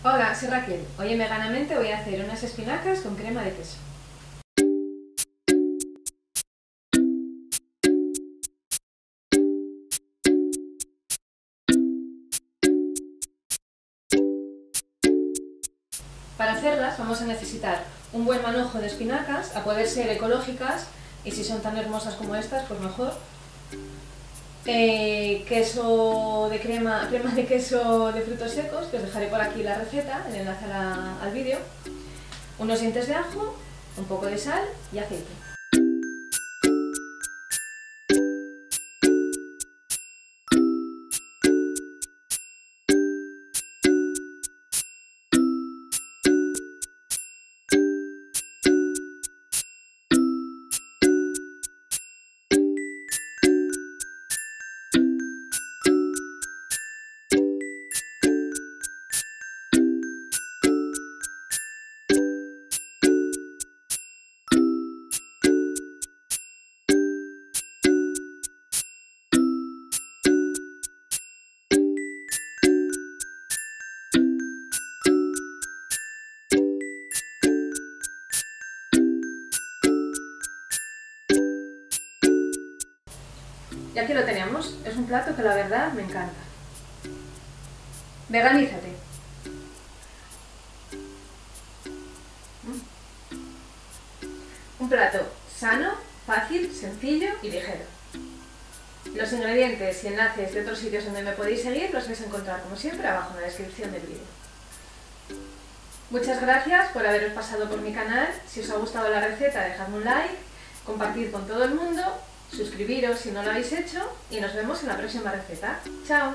Hola, soy Raquel. Hoy en Veganamente voy a hacer unas espinacas con crema de queso. Para hacerlas vamos a necesitar un buen manojo de espinacas, a poder ser ecológicas, y si son tan hermosas como estas, pues mejor. Queso de crema de queso de frutos secos, que os dejaré por aquí la receta, el enlace al vídeo. Unos dientes de ajo, un poco de sal y aceite. Y aquí lo tenemos, es un plato que la verdad me encanta. Veganízate. Un plato sano, fácil, sencillo y ligero. Los ingredientes y enlaces de otros sitios donde me podéis seguir los vais a encontrar como siempre abajo en la descripción del vídeo. Muchas gracias por haberos pasado por mi canal. Si os ha gustado la receta, dejadme un like, compartid con todo el mundo, suscribiros si no lo habéis hecho y nos vemos en la próxima receta. ¡Chao!